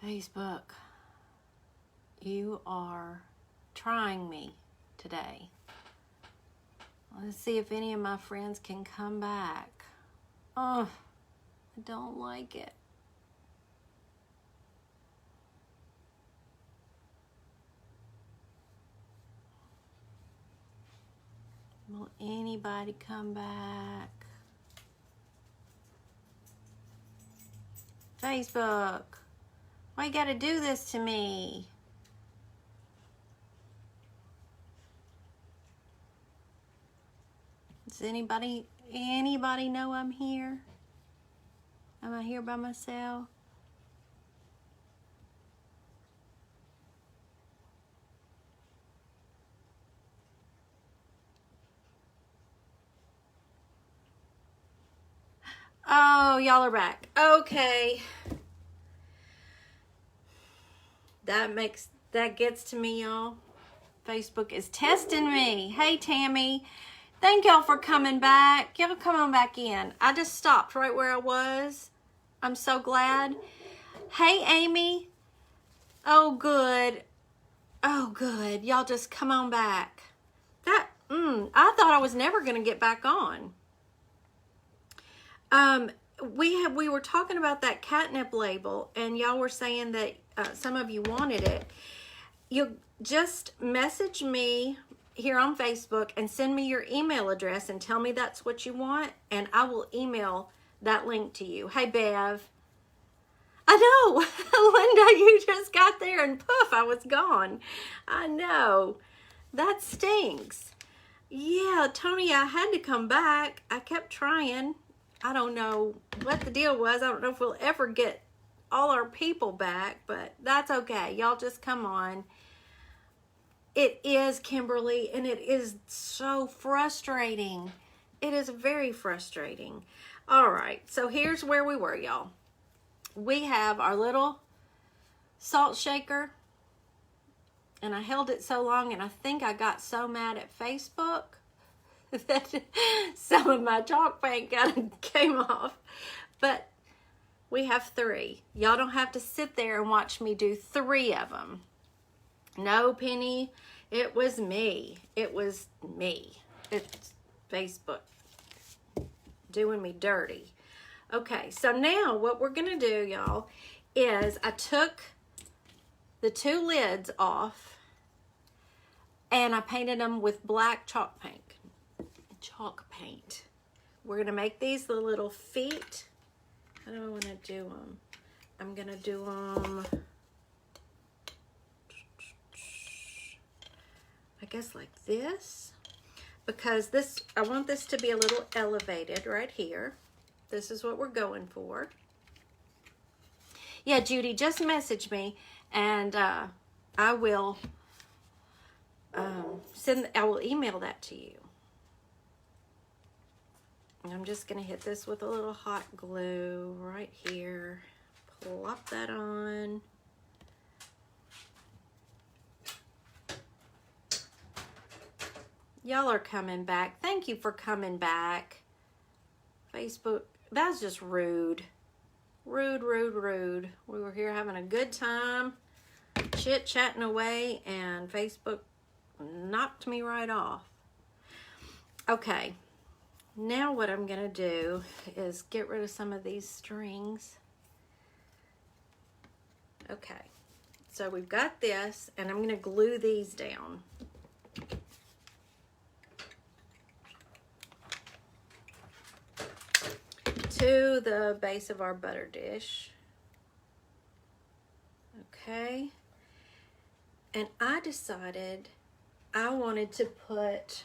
Facebook, you are trying me today. Let's see if any of my friends can come back. Oh, I don't like it. Will anybody come back? Facebook, why you gotta do this to me? Does anybody know I'm here? Am I here by myself? Oh, y'all are back. Okay. That gets to me, y'all. Facebook is testing me. Hey, Tammy. Thank y'all for coming back. Y'all come on back in. I just stopped right where I was. I'm so glad. Hey, Amy. Oh, good. Oh, good. Y'all just come on back. I thought I was never going to get back on. We were talking about that catnip label, and y'all were saying that some of you wanted it. You just message me here on Facebook and send me your email address and tell me that's what you want, and I will email that link to you. Hey, Bev. I know. Linda, you just got there and poof, I was gone. I know. That stinks. Yeah, Tony, I had to come back. I kept trying. I don't know what the deal was. I don't know if we'll ever get all our people back, but that's okay. Y'all just come on. It is, Kimberly, and it is so frustrating. It is very frustrating. All right, so here's where we were, y'all. We have our little salt shaker, and I held it so long, and I think I got so mad at Facebook that some of my chalk paint came off. But we have 3. Y'all don't have to sit there and watch me do 3 of them. No, Penny, it was me. It was me. It's Facebook doing me dirty. Okay, so now what we're going to do, y'all, is I took the 2 lids off and I painted them with black chalk paint. We're going to make these the little feet. How do I want to do them? I'm going to do them, I guess, like this, because I want this to be a little elevated right here. This is what we're going for. Yeah, Judy, just message me, and I will email that to you. And I'm just going to hit this with a little hot glue right here. Plop that on. Y'all are coming back. Thank you for coming back. Facebook, that's just rude. Rude, rude, rude. We were here having a good time, chit-chatting away, and Facebook knocked me right off. Okay. Now what I'm going to do is get rid of some of these strings. Okay, so we've got this, and I'm going to glue these down. To the base of our butter dish. Okay, and I decided I wanted to put,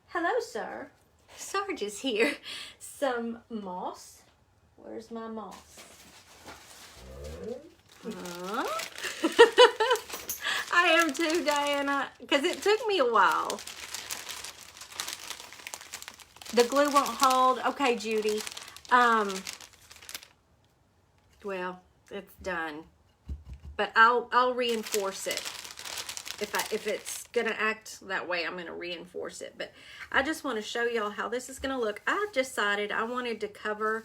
hello, sir. Sarge is here. Some moss. Where's my moss? I am too, Diana, because it took me a while. The glue won't hold. Okay, Judy. Well, it's done. But I'll reinforce it. If it's gonna act that way, I'm gonna reinforce it. But I just want to show y'all how this is gonna look. I've decided I wanted to cover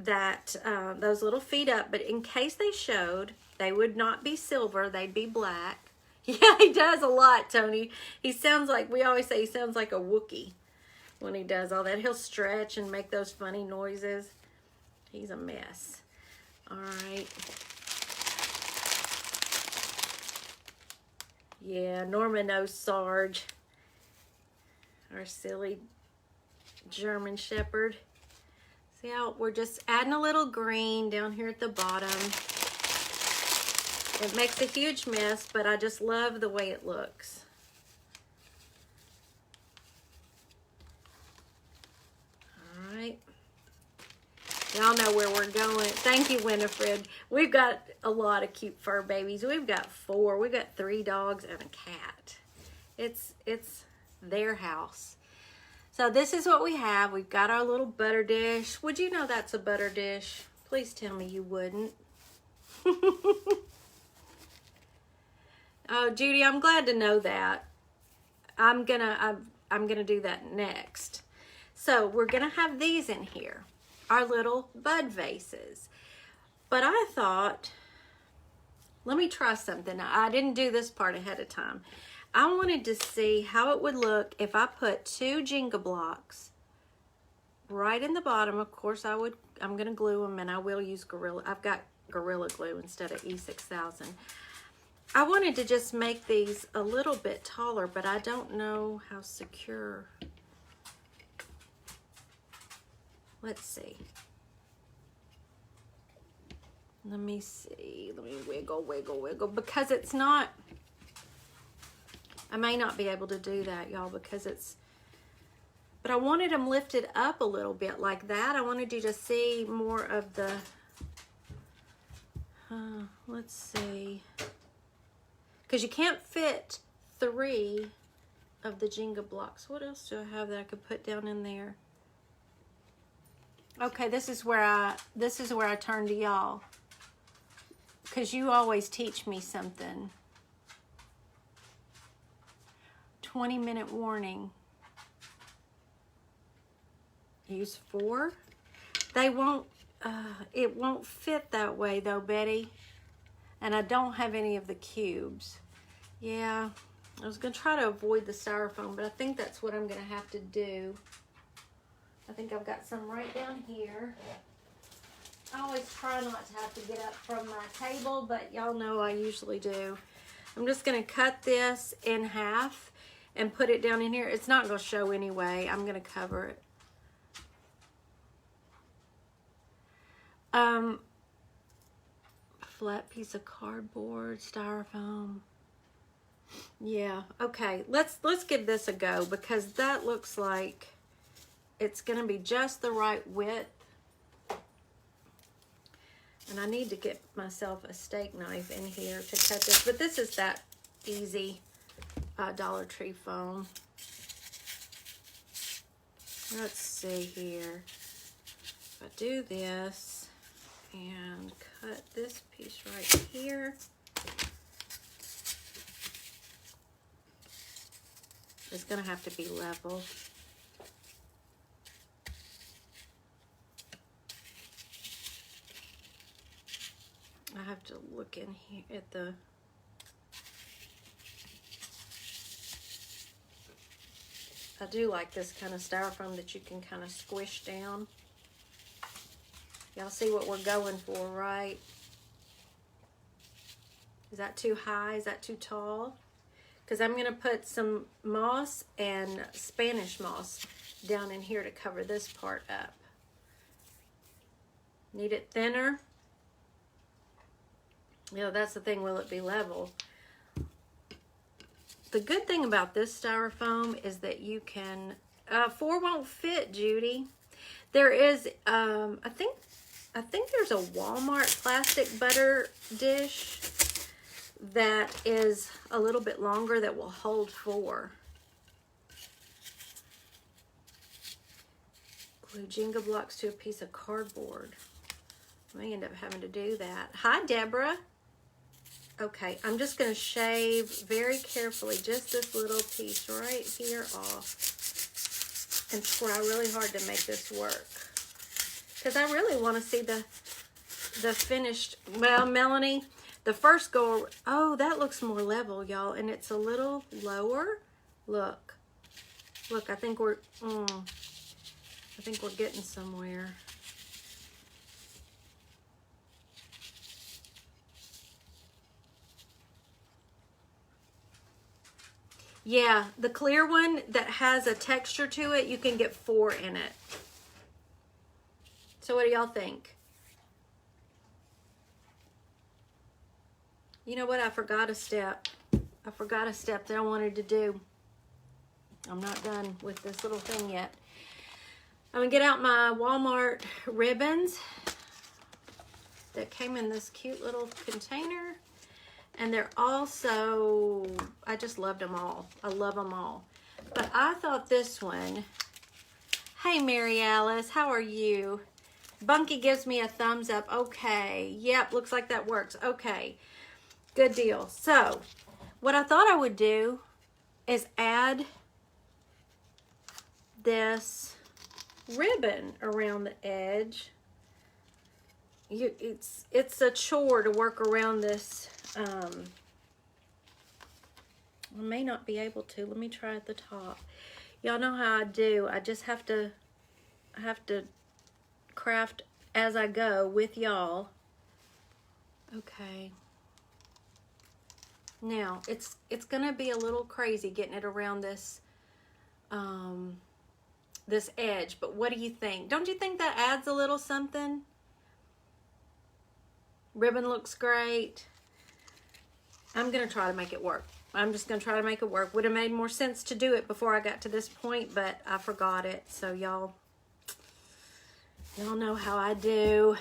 that those little feet up, but in case they showed, they would not be silver, they'd be black. Yeah, he does a lot, Tony. He sounds like, we always say he sounds like a Wookiee when he does all that. He'll stretch and make those funny noises. He's a mess. All right. Yeah, Norma knows Sarge, our silly German Shepherd. See how we're just adding a little green down here at the bottom. It makes a huge mess, but I just love the way it looks. All right. Y'all know where we're going. Thank you, Winifred. We've got a lot of cute fur babies. We've got 4. We've got 3 dogs and a cat. It's their house. So this is what we have. We've got our little butter dish. Would you know that's a butter dish? Please tell me you wouldn't. Oh, Judy, I'm glad to know that. I'm gonna do that next. So we're gonna have these in here, our little bud vases. But I thought, let me try something. Now, I didn't do this part ahead of time. I wanted to see how it would look if I put 2 Jenga blocks right in the bottom. Of course, I'm gonna glue them, and I will use I've got Gorilla Glue instead of E6000. I wanted to just make these a little bit taller, but I don't know how secure. Let's see. Let me see. Let me wiggle, wiggle, wiggle. Because it's not, I may not be able to do that, y'all, because it's, but I wanted them lifted up a little bit like that. I wanted you to see more of the, let's see. Because you can't fit 3 of the Jenga blocks. What else do I have that I could put down in there? Okay, this is where I turn to y'all. Because you always teach me something. 20-minute warning. Use 4. They won't, it won't fit that way though, Betty. And I don't have any of the cubes. Yeah, I was gonna try to avoid the styrofoam, but I think that's what I'm gonna have to do. I think I've got some right down here. I always try not to have to get up from my table, but y'all know I usually do. I'm just gonna cut this in half and put it down in here. It's not gonna show anyway. I'm gonna cover it. Flat piece of cardboard, styrofoam. Yeah, okay. Let's give this a go, because that looks like it's gonna be just the right width. And I need to get myself a steak knife in here to cut this, but this is that easy Dollar Tree foam. Let's see here. If I do this and cut this piece right here, it's gonna have to be level. I have to look in here at the, I do like this kind of styrofoam that you can kind of squish down. Y'all see what we're going for, right? Is that too high? Is that too tall? Because I'm going to put some moss and Spanish moss down in here to cover this part up. Need it thinner? Yeah, that's the thing. Will it be level? The good thing about this styrofoam is that you can, 4 won't fit, Judy. There is, I think there's a Walmart plastic butter dish that is a little bit longer that will hold 4. Glue Jenga blocks to a piece of cardboard. I may end up having to do that. Hi, Deborah. Okay, I'm just going to shave very carefully just this little piece right here off and try really hard to make this work. because I really want to see the finished. Well, Melanie, the first go, oh, that looks more level, y'all, and it's a little lower. Look, I think we're getting somewhere. Yeah, the clear one that has a texture to it, you can get 4 in it. So what do y'all think? You know what? I forgot a step. I forgot a step that I wanted to do. I'm not done with this little thing yet. I'm gonna get out my Walmart ribbons that came in this cute little container. And they're also, I just loved them all. I love them all. But I thought this one, hey Mary Alice, how are you? Bunky gives me a thumbs up. Okay, yep, looks like that works. Okay, good deal. So, what I thought I would do is add this ribbon around the edge. It's a chore to work around this. I may not be able to. Let me try at the top. Y'all know how I do. I just have to craft as I go with y'all. Okay. Now, it's gonna be a little crazy getting it around this this edge, but what do you think? Don't you think that adds a little something? Ribbon looks great. I'm going to try to make it work. I'm just going to try to make it work. Would have made more sense to do it before I got to this point, but I forgot it. So y'all know how I do.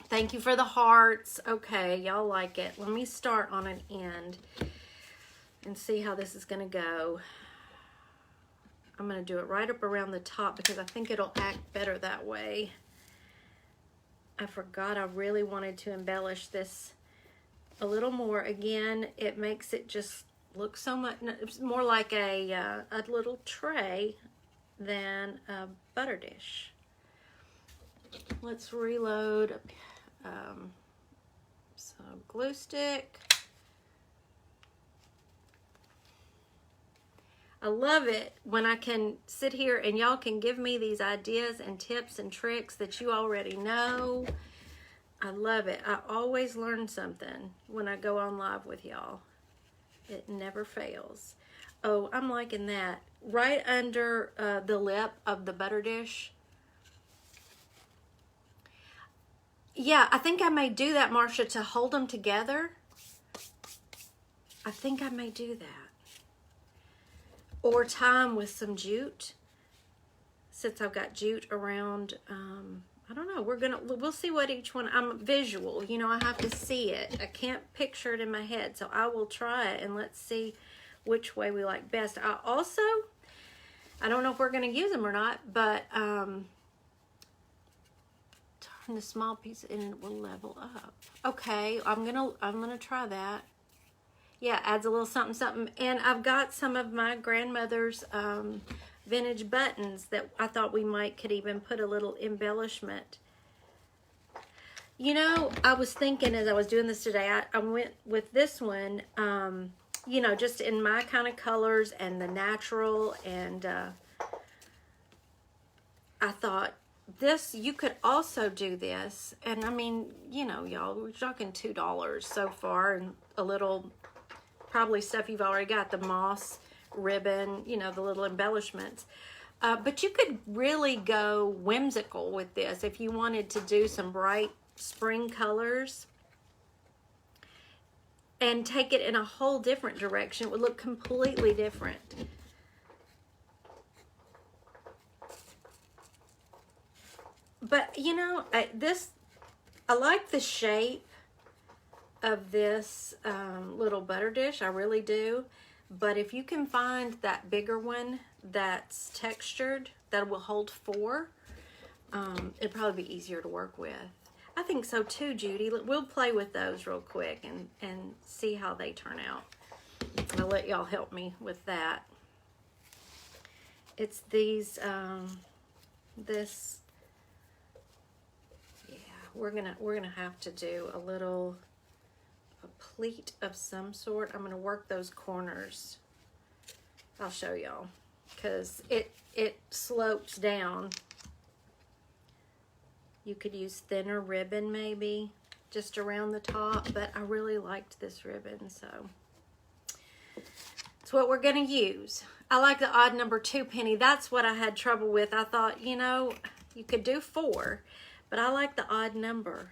Thank you for the hearts. Okay, y'all like it. Let me start on an end and see how this is going to go. I'm going to do it right up around the top because I think it'll act better that way. I forgot I really wanted to embellish this a little more. Again, it makes it just look so much, it's more like a little tray than a butter dish. Let's reload. So glue stick. I love it when I can sit here and y'all can give me these ideas and tips and tricks that you already know. I love it. I always learn something when I go on live with y'all. It never fails. Oh, I'm liking that. Right under the lip of the butter dish. Yeah, I think I may do that, Marcia, to hold them together. I think I may do that. Or tie them with some jute. Since I've got jute around, I don't know. We'll see what each one. I'm visual, you know. I have to see it. I can't picture it in my head, so I will try it and let's see which way we like best. I don't know if we're going to use them or not, but turn the small piece and it will level up. Okay, I'm gonna try that. Yeah, adds a little something, something. And I've got some of my grandmother's vintage buttons that I thought we could even put a little embellishment. You know, I was thinking as I was doing this today, I went with this one, you know, just in my kind of colors and the natural. And I thought, you could also do this. And I mean, you know, y'all, we're talking $2 so far and a little... probably stuff you've already got, the moss ribbon, you know, the little embellishments. But you could really go whimsical with this if you wanted to do some bright spring colors and take it in a whole different direction. It would look completely different. But, you know, I like the shape of this little butter dish. I really do. But if you can find that bigger one that's textured, that will hold 4, it'd probably be easier to work with. I think so too, Judy. We'll play with those real quick and see how they turn out. I'll let y'all help me with that. It's these, this we're gonna have to do a pleat of some sort. I'm gonna work those corners. I'll show y'all, because it slopes down. You could use thinner ribbon maybe just around the top, but I really liked this ribbon, so it's what we're gonna use. I like the odd number 2 penny. That's what I had trouble with. I thought, you know, you could do 4, but I like the odd number.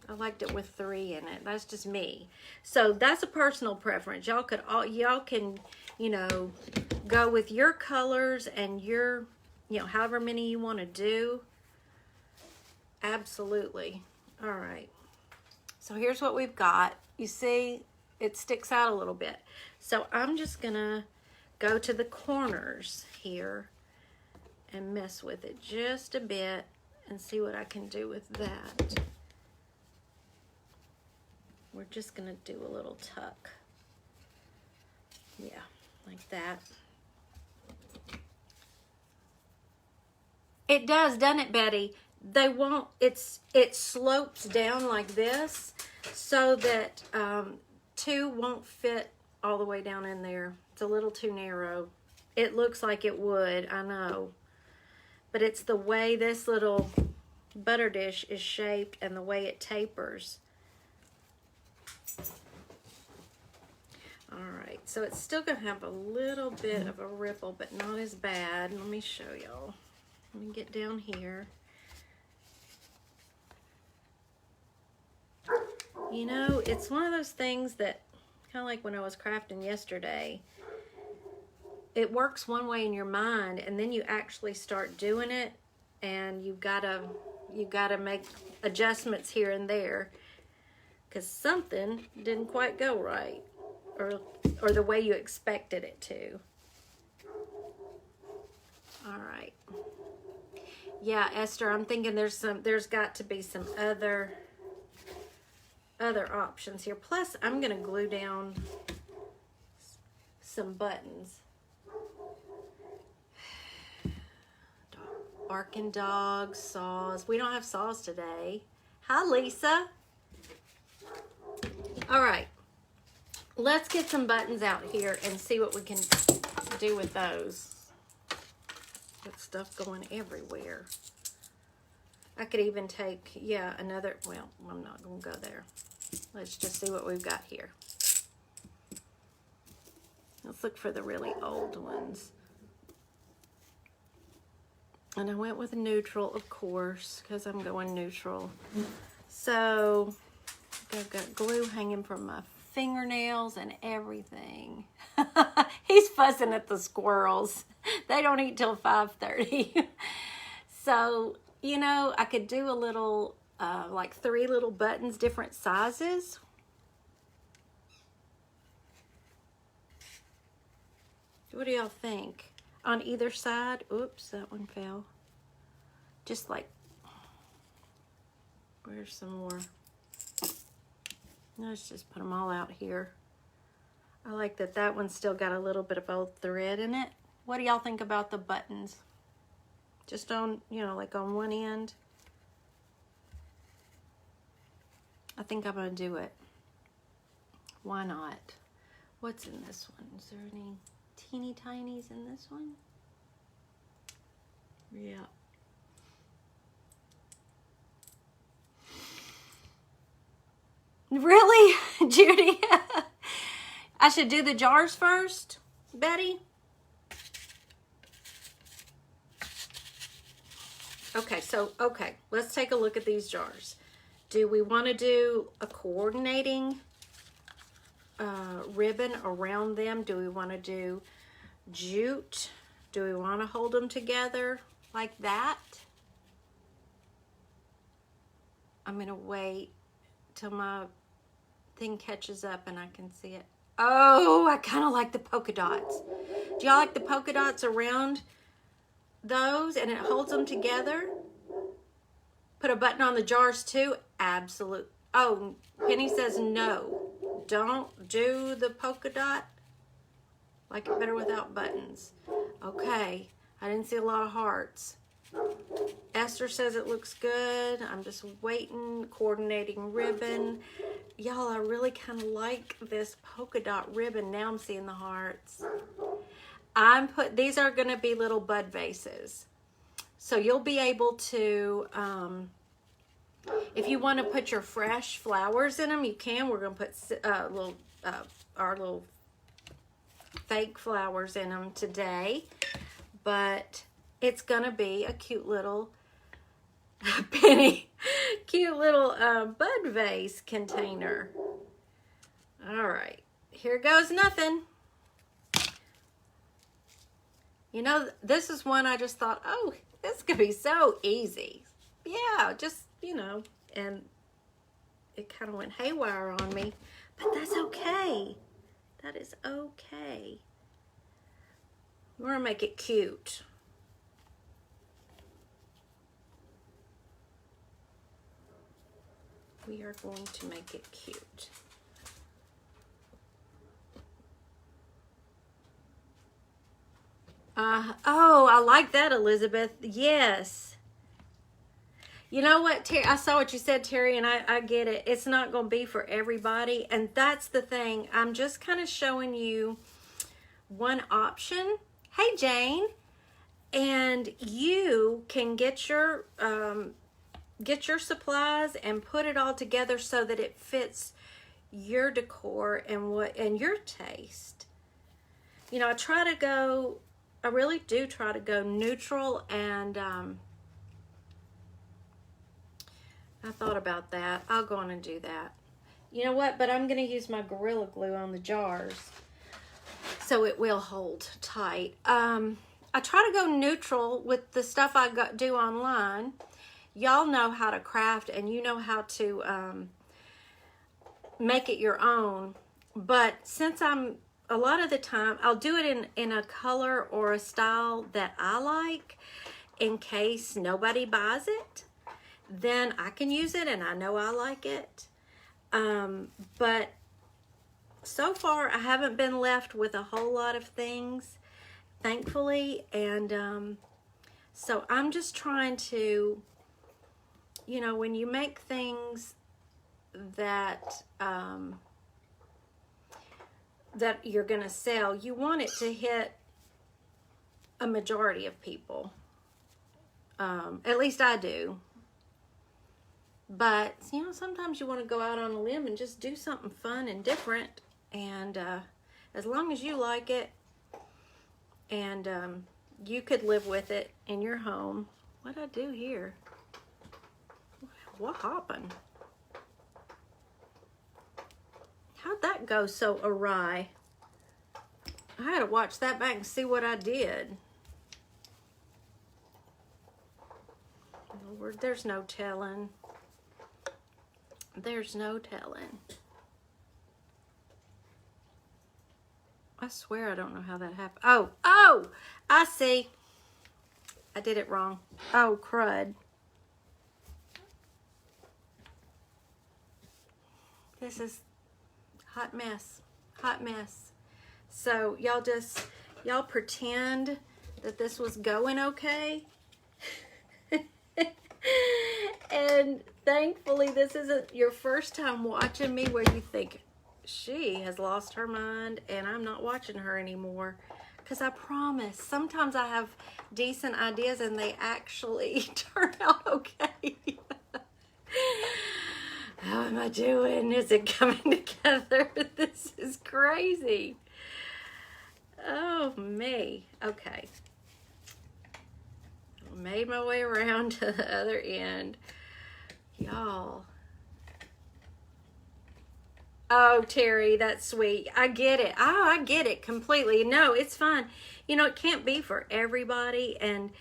I liked it with 3 in it. That's just me. So that's a personal preference. Y'all can, you know, go with your colors and your, you know, however many you want to do. Absolutely. All right. So here's what we've got. You see, it sticks out a little bit. So I'm just gonna go to the corners here and mess with it just a bit and see what I can do with that. We're just gonna do a little tuck. Yeah, like that. It does, doesn't it, Betty? They won't, it slopes down like this so that 2 won't fit all the way down in there. It's a little too narrow. It looks like it would, I know. But it's the way this little butter dish is shaped and the way it tapers. All right, so it's still gonna have a little bit of a ripple, but not as bad. Let me show y'all. Let me get down here. You know, it's one of those things that, kind of like when I was crafting yesterday, it works one way in your mind, and then you actually start doing it, and you gotta make adjustments here and there, because something didn't quite go right, or the way you expected it to. All right. Yeah, Esther, I'm thinking there's got to be some other options here. Plus, I'm gonna glue down some buttons. Barking dogs, saws. We don't have saws today. Hi, Lisa. All right, let's get some buttons out here and see what we can do with those. Got stuff going everywhere. I could even take, yeah, another, well, I'm not gonna go there. Let's just see what we've got here. Let's look for the really old ones. And I went with neutral, of course, because I'm going neutral. So I've got glue hanging from my fingernails and everything. He's fussing at the squirrels. They don't eat till 5:30. So, you know, I could do a little, like 3 little buttons, different sizes. What do y'all think? On either side. Oops, that one fell. Just like, where's some more? Let's just put them all out here. I like that that one's still got a little bit of old thread in it. What do y'all think about the buttons? Just on, you know, like on one end. I think I'm gonna do it. Why not? What's in this one? Is there any teeny tinies in this one? Yeah. Really, Judy? I should do the jars first, Betty? Okay, okay, let's take a look at these jars. Do we want to do a coordinating ribbon around them? Do we want to do jute? Do we want to hold them together like that? I'm going to wait till my thing catches up and I can see it. Oh, I kind of like the polka dots. Do y'all like the polka dots around those and it holds them together? Put a button on the jars too? Absolute. Oh, Penny says no. Don't do the polka dot. Like it better without buttons. Okay. I didn't see a lot of hearts. Esther says it looks good. I'm just waiting, coordinating ribbon. Y'all, I really kind of like this polka dot ribbon. Now I'm seeing the hearts. These are going to be little bud vases. So you'll be able to, if you want to put your fresh flowers in them, you can. We're going to put our little fake flowers in them today. But it's going to be a cute little cute little bud vase container. All right, here goes nothing. You know, this is one I just thought, oh, this could be so easy. Yeah, just, you know, and it kind of went haywire on me, but that's okay. That is okay. We're gonna make it cute. We are going to make it cute. Oh, I like that, Elizabeth. Yes. You know what, Terry? I saw what you said, Terry, and I get it. It's not going to be for everybody, and that's the thing. I'm just kind of showing you one option. Hey, Jane. And you can get your supplies and put it all together so that it fits your decor and your taste. You know, I really do try to go neutral, and I thought about that. I'll go on and do that. You know what? But I'm going to use my Gorilla Glue on the jars so it will hold tight. I try to go neutral with the stuff I do online. Y'all know how to craft, and you know how to make it your own. But since a lot of the time, I'll do it in a color or a style that I like in case nobody buys it. Then I can use it, and I know I like it. But so far, I haven't been left with a whole lot of things, thankfully. And so I'm just trying to, you know, when you make things that that you're going to sell, you want it to hit a majority of people. At least I do. But, you know, sometimes you want to go out on a limb and just do something fun and different. And as long as you like it and you could live with it in your home. What'd I do here? What happened? How'd that go so awry? I had to watch that back and see what I did. Lord, there's no telling. There's no telling. I swear I don't know how that happened. Oh, I see. I did it wrong. Oh, crud. This is hot mess. Hot mess. So y'all pretend that this was going okay. And thankfully this isn't your first time watching me where you think she has lost her mind and I'm not watching her anymore. Because I promise, sometimes I have decent ideas and they actually turn out okay. How am I doing? Is it coming together? This is crazy. Oh, me. Okay. I made my way around to the other end. Y'all. Oh, Terry, that's sweet. I get it. Oh, I get it completely. No, it's fine. You know, it can't be for everybody, and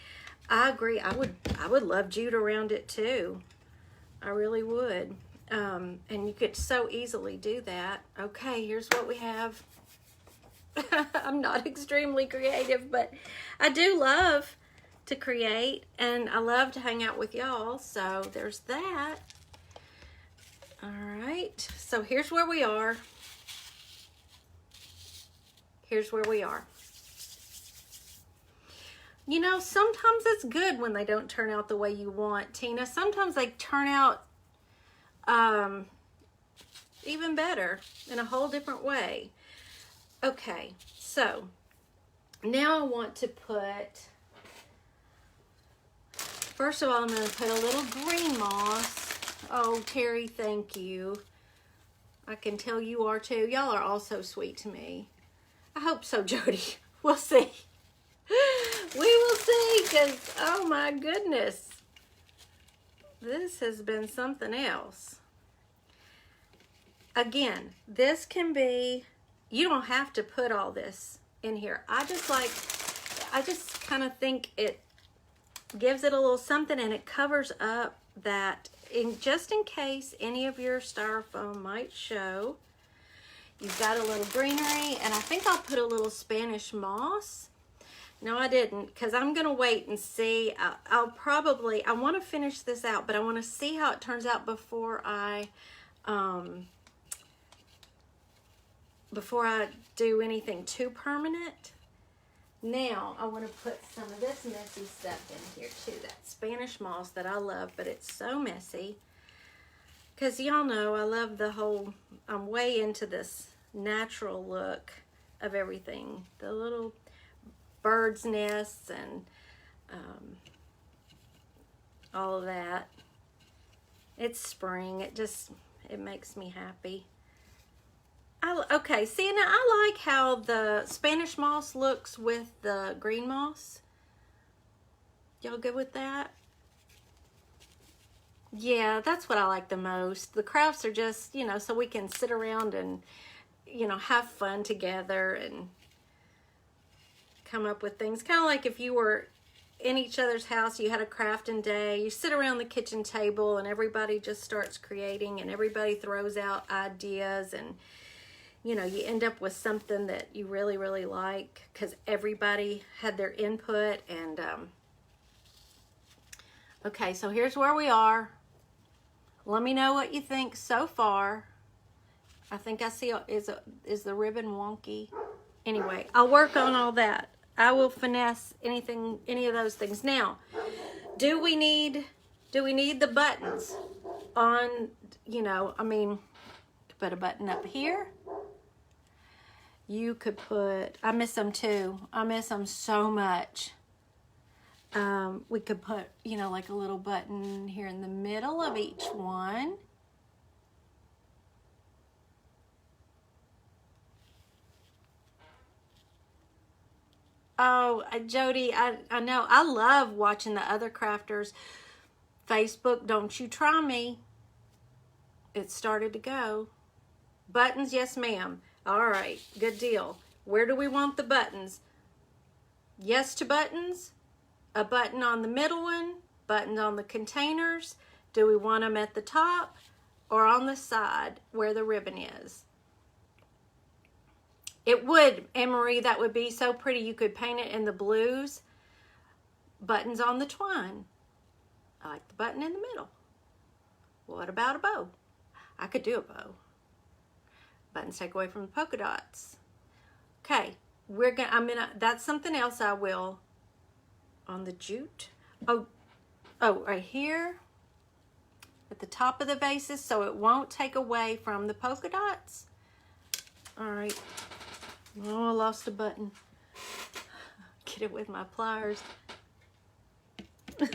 I agree. I would love jute around it too. I really would. And you could so easily do that. Okay, here's what we have. I'm not extremely creative, but I do love to create, and I love to hang out with y'all. So there's that. All right, so here's where we are. Here's where we are. You know, sometimes it's good when they don't turn out the way you want, Tina. Sometimes they turn out even better in a whole different way. Okay, so now I want to put, first of all, I'm going to put a little green moss. Oh, Terry, thank you. I can tell you are too. Y'all are all so sweet to me. I hope so, Jody. We'll see. We will see, because, oh my goodness. This has been something else. Again, this can be, you don't have to put all this in here. I just kind of think it gives it a little something, and it covers up that, just in case any of your styrofoam might show. You've got a little greenery, and I think I'll put a little Spanish moss. No, I didn't, because I'm going to wait and see. I want to finish this out, but I want to see how it turns out before I do anything too permanent. Now, I want to put some of this messy stuff in here too. That Spanish moss that I love, but it's so messy. Because y'all know I love the whole, I'm way into this natural look of everything. The little bird's nests and all of that. It's spring. It makes me happy. Okay, see, now I like how the Spanish moss looks with the green moss. Y'all good with that? Yeah, that's what I like the most. The crafts are just, you know, so we can sit around and, you know, have fun together and come up with things. Kind of like if you were in each other's house, you had a crafting day, you sit around the kitchen table and everybody just starts creating and everybody throws out ideas, and you know, you end up with something that you really, really like because everybody had their input. And okay, so here's where we are. Let me know what you think so far. I think I see, is the ribbon wonky? Anyway, I'll work on all that. I will finesse any of those things. Now, do we need the buttons on, you know, I mean, put a button up here. You could put, I miss them too. I miss them so much. We could put, you know, like a little button here in the middle of each one. Oh, Jody, I know. I love watching the other crafters. Facebook, don't you try me. It started to go. Buttons, yes ma'am. All right, good deal. Where do we want the buttons? Yes to buttons. A button on the middle one. Buttons on the containers. Do we want them at the top or on the side where the ribbon is? It would, Anne-Marie, that would be so pretty. You could paint it in the blues. Buttons on the twine. I like the button in the middle. What about a bow? I could do a bow. Buttons take away from the polka dots. Okay, that's something else I will on the jute. Oh, right here at the top of the bases, so it won't take away from the polka dots. All right. Oh, I lost a button. Get it with my pliers. Y'all.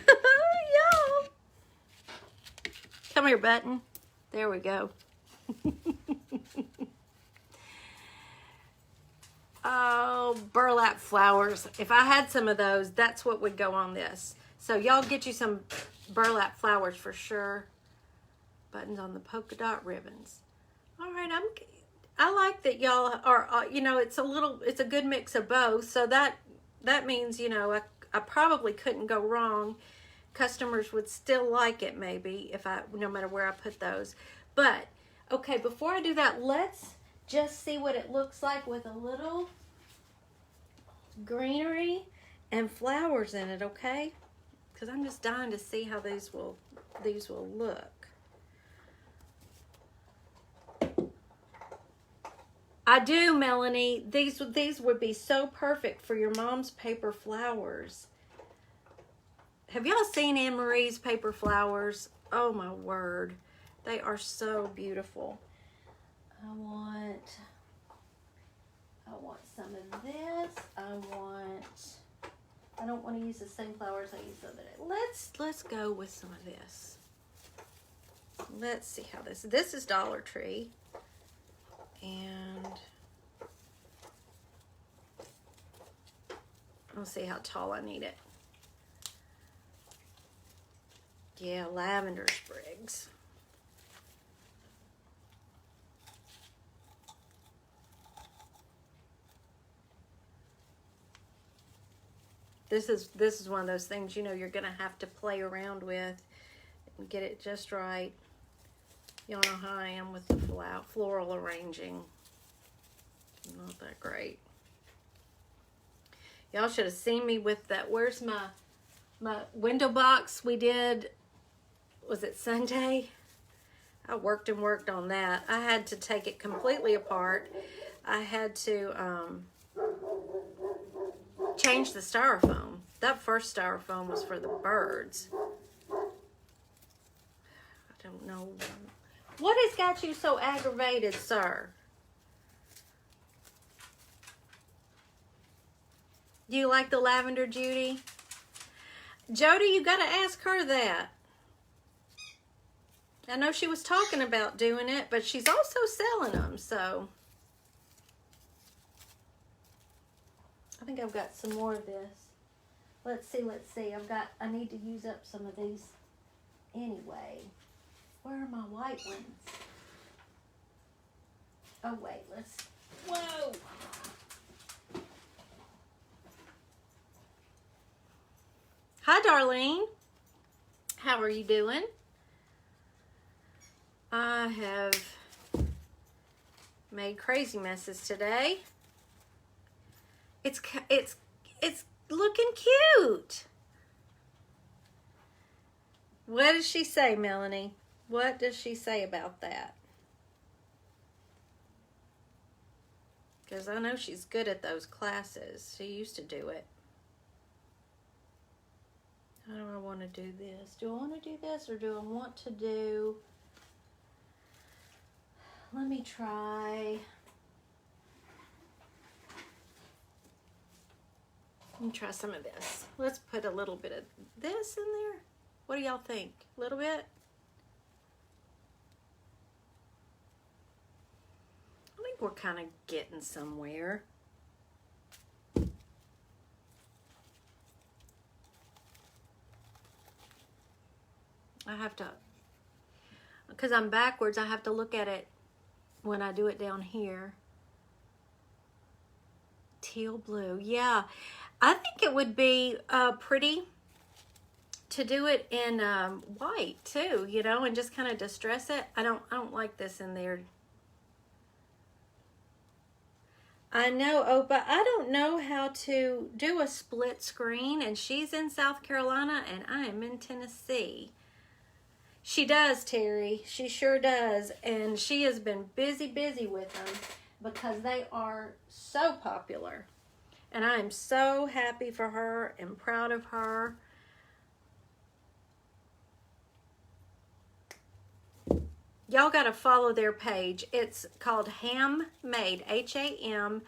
Come here, button. There we go. Oh, burlap flowers. If I had some of those, that's what would go on this. So y'all get you some burlap flowers for sure. Buttons on the polka dot ribbons. All right, I like that y'all are, you know, it's a good mix of both. So that means, you know, I probably couldn't go wrong. Customers would still like it maybe no matter where I put those. But, okay, before I do that, let's just see what it looks like with a little greenery and flowers in it, okay? Because I'm just dying to see how these will look. I do, Melanie. These would be so perfect for your mom's paper flowers. Have y'all seen Anne Marie's paper flowers? Oh my word. They are so beautiful. I want some of this. I don't want to use the same flowers I used the other day. Let's go with some of this. Let's see how this is Dollar Tree. And let's see how tall I need it. Yeah, lavender sprigs. This is one of those things, you know, you're gonna have to play around with and get it just right. Y'all know how I am with the floral arranging. Not that great. Y'all should have seen me with that. Where's my window box we did? Was it Sunday? I worked and worked on that. I had to take it completely apart. I had to change the styrofoam. That first styrofoam was for the birds. I don't know. What has got you so aggravated, sir? Do you like the lavender, Judy? Jody, you got to ask her that. I know she was talking about doing it, but she's also selling them, so. I think I've got some more of this. Let's see. I need to use up some of these anyway. Where are my white ones? Oh, wait, whoa. Hi, Darlene. How are you doing? I have made crazy messes today. It's looking cute. What does she say, Melanie? What does she say about that? Because I know she's good at those classes. She used to do it. How do I want to do this? Do I want to do this or do I want to do... Let me try... Let me try some of this. Let's put a little bit of this in there. What do y'all think? A little bit? I think we're kind of getting somewhere. I have to, because I'm backwards, I have to look at it when I do it down here. Teal blue. Yeah. I think it would be pretty to do it in white too, you know, and just kind of distress it. I don't like this in there. I know, Opa, I don't know how to do a split screen, and she's in South Carolina and I am in Tennessee. She does, Terry. She sure does. And she has been busy with them because they are so popular. And I am so happy for her and proud of her. Y'all got to follow their page. It's called Ham-Made, H-A-M.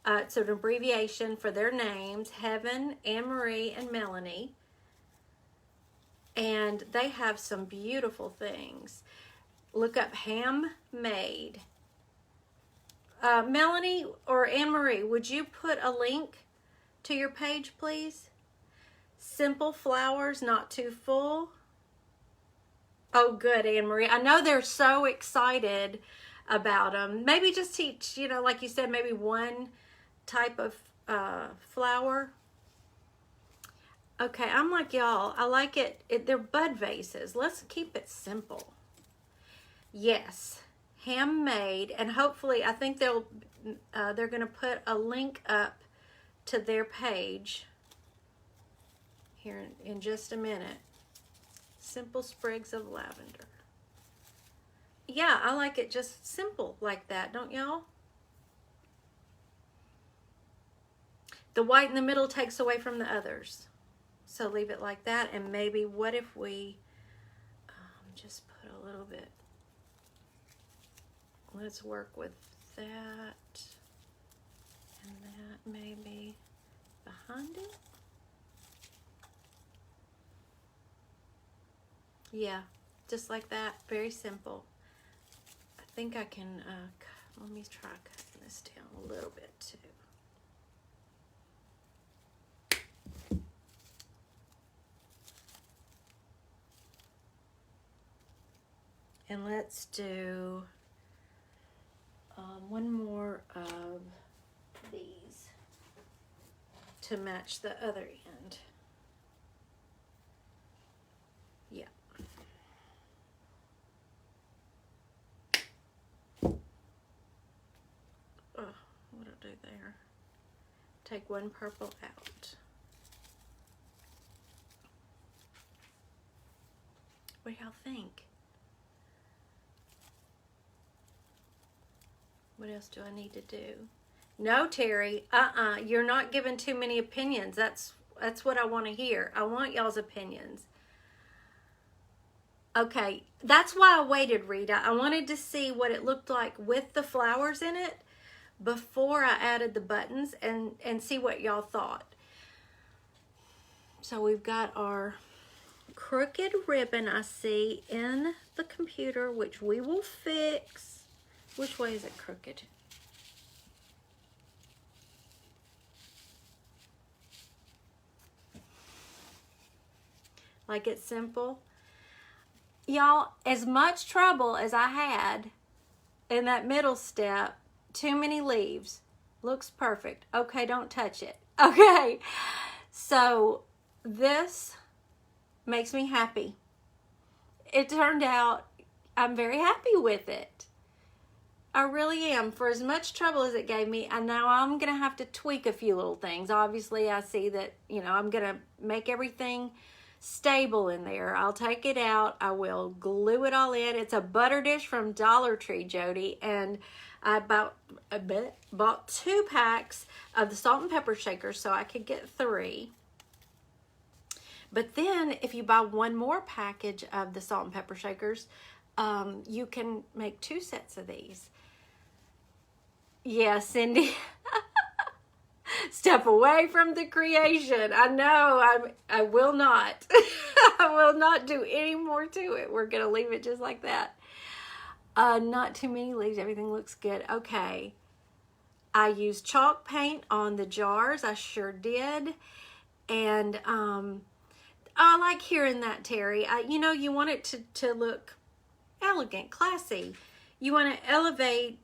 It's an abbreviation for their names, Heaven, Anne-Marie, and Melanie. And they have some beautiful things. Look up Ham-Made. Melanie or Anne-Marie, would you put a link to your page, please? Simple flowers, not too full. Oh, good, Anne-Marie. I know they're so excited about them. Maybe just teach, you know, like you said, maybe one type of flower. Okay, I'm like y'all. I like it. They're bud vases. Let's keep it simple. Yes, handmade, and hopefully, I think they're going to put a link up to their page here in just a minute. Simple sprigs of lavender. Yeah, I like it just simple like that, don't y'all? The white in the middle takes away from the others. So leave it like that, and maybe what if we just put a little bit, let's work with that and that maybe behind it. Yeah, just like that, very simple. I think I can, let me try cutting this down a little bit too. And let's do one more of these to match the other end. Yeah. Oh, what'd I do there? Take one purple out. What do y'all think? What else do I need to do? No, Terry, you're not giving too many opinions. That's what I want to hear. I want y'all's opinions. Okay, that's why I waited, Rita. I wanted to see what it looked like with the flowers in it before I added the buttons and see what y'all thought. So we've got our crooked ribbon I see in the computer, which we will fix. Which way is it crooked? Like it's simple. Y'all, as much trouble as I had in that middle step, too many leaves. Looks perfect. Okay, don't touch it. Okay, so this makes me happy. It turned out I'm very happy with it. I really am. For as much trouble as it gave me, and now I'm going to have to tweak a few little things. Obviously, I see that, you know, I'm going to make everything stable in there. I'll take it out. I will glue it all in. It's a butter dish from Dollar Tree, Jody, and I bought 2 packs of the salt and pepper shakers so I could get 3. But then if you buy one more package of the salt and pepper shakers, you can make 2 sets of these. Yeah, Cindy. Step away from the creation. I know. I will not. I will not do any more to it. We're going to leave it just like that. Not too many leaves. Everything looks good. Okay. I used chalk paint on the jars. I sure did. And I like hearing that, Terry. You know, you want it to look elegant, classy. You want to elevate.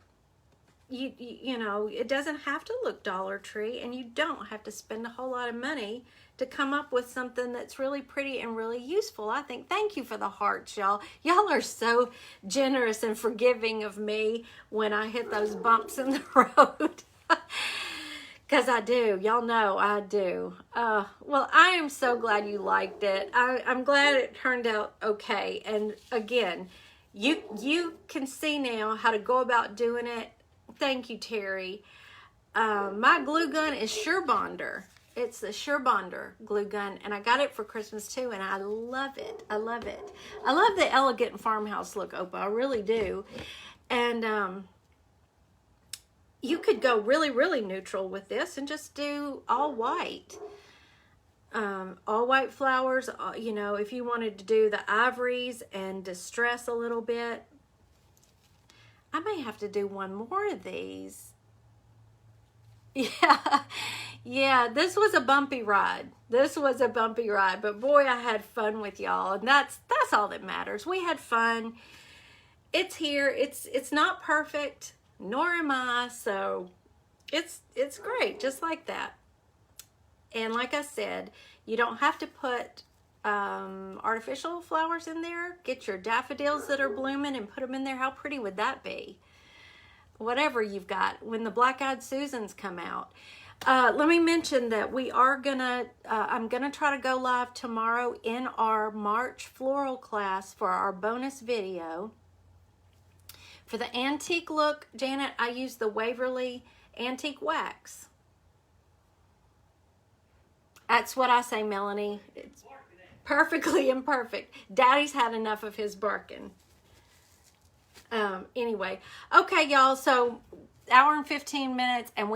You know, it doesn't have to look Dollar Tree, and you don't have to spend a whole lot of money to come up with something that's really pretty and really useful. I think, thank you for the hearts, y'all. Y'all are so generous and forgiving of me when I hit those bumps in the road. Because I do. Y'all know I do. Well, I am so glad you liked it. I'm glad it turned out okay. And again, you can see now how to go about doing it. Thank you, Terry. My glue gun is SureBonder. It's the SureBonder glue gun, and I got it for Christmas too, and I love it. I love it. I love the elegant farmhouse look, Opa. I really do. And you could go really, really neutral with this and just do all white. All white flowers, you know, if you wanted to do the ivories and distress a little bit. I may have to do one more of these. Yeah, this was a bumpy ride. But boy, I had fun with y'all, and that's all that matters. We had fun. It's here. It's not perfect, nor am I, so it's great, just like that. And like I said, you don't have to put artificial flowers in there. Get your daffodils that are blooming and put them in there. How pretty would that be? Whatever you've got when the black-eyed Susans come out. Let me mention that we are gonna I'm gonna try to go live tomorrow in our March floral class for our bonus video. For the antique look, Janet, I use the Waverly Antique Wax. That's what I say, Melanie. It's perfectly imperfect. Daddy's had enough of his barking. Anyway, okay, y'all. So hour and 15 minutes, and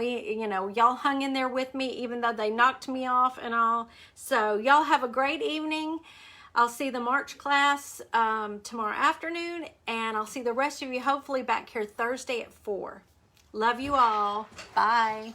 y'all hung in there with me, even though they knocked me off and all. So y'all have a great evening. I'll see the March class tomorrow afternoon, and I'll see the rest of you hopefully back here Thursday at 4. Love you all. Bye.